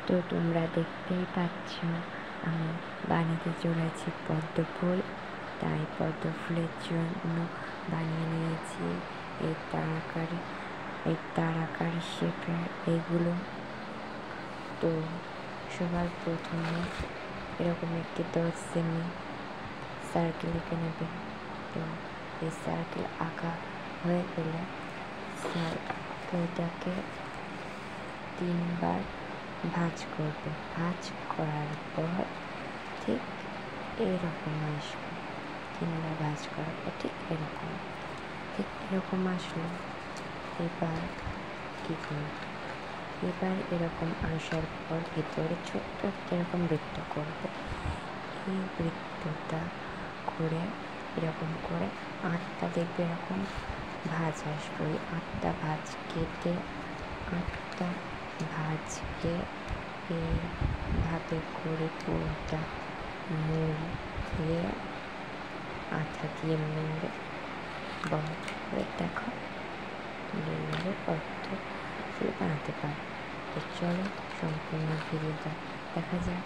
তো তোমরা দেখতেই পাচ্ছ আমি বানাতে চলেছি পদ্ম ফুল। তাই পদ্ম ফুলের জন্য বানিয়ে নিয়েছি এই তারাকার শেপের এইগুলো। তো সবার প্রথমে এরকম একটি 10 সেমি সার্কেল এঁকে নেবে। তো এই সার্কেল আঁকা হয়ে গেলে সার্কেলটাকে 3 বার ভাঁজ করবে। ভাঁজ করার পর ঠিক এরকম আসবে। 3 বার ভাঁজ করার পর ঠিক এরকম আসলো। এবার কী করব? এবার এরকম আসার পর ভিতরে ছোট্ট এরকম বৃত্ত করবে। এই বৃত্তটা করে এরকম করে 8টা দেখবে এরকম ভাঁজ আসবে। ওই 8টা ভাঁজ কেটে 8টা ভাঁজকে এইভাবে করে পুরোটা মুড়িয়ে আঠা দিয়ে মুড়ে বড় করে দেখো পদ্ম ফুল বানাতে পারো। তো চলো সম্পূর্ণ ভিডিওটা দেখা যায়।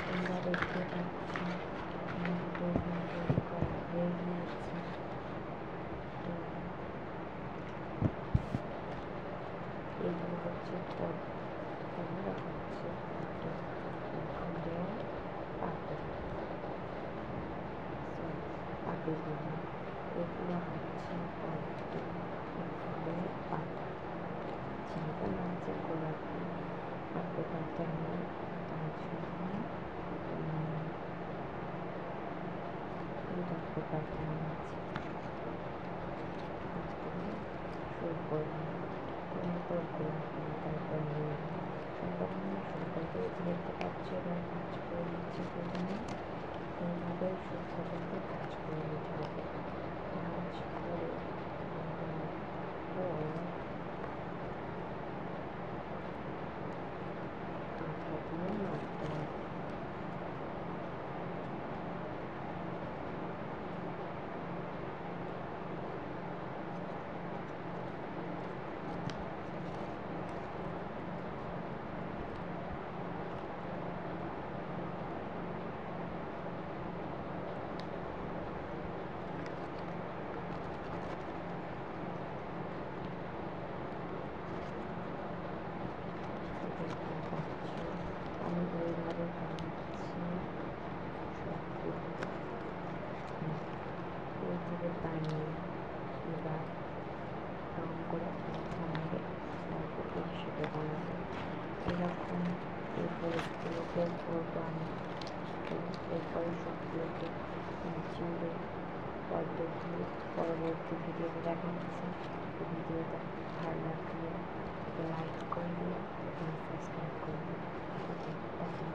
তোমরা দেখতে পাচ্ছ তৈরি করা হয়ে গিয়েছে। তো এগুলো হচ্ছে তোমরা হচ্ছে ফুলের পাপড়িগুলো। এগুলো হচ্ছে ফুলের পাতা। যেহেতু মাঝে গোলাপি পাপড়ি পাতা নেই, তার জন্য গোলাপি পাতা নিয়েছি। শুরু করলাম তারপর গোলাপি, তারপর নীল, তারপর আমরা শুরু করতে দেখতে পাচ্ছি। এবার কাজ করে নিচ্ছি প্রথমে এইভাবে সূক্ষ্মভাবে কাজ করে নিতে হবে। কাজ করে আঠা দিয়ে মারতে হবে। আমি এইভাবে বানাচ্ছি এইভাবে বানিয়ে এবার রং করে আঠা মেরে তারপর এই শেপে বানাবো। এরকম এই ফুলগুলোকে করবো আমি। তো এরপরে সবগুলোকে চিড়ে পদ্ম ফুল পরবর্তী ভিডিওতে দেখা যাচ্ছে। ভিডিওটা ভালো লাগলে লাইক করবে এবং সাবস্ক্রাইব করবে। ওকে, দেখা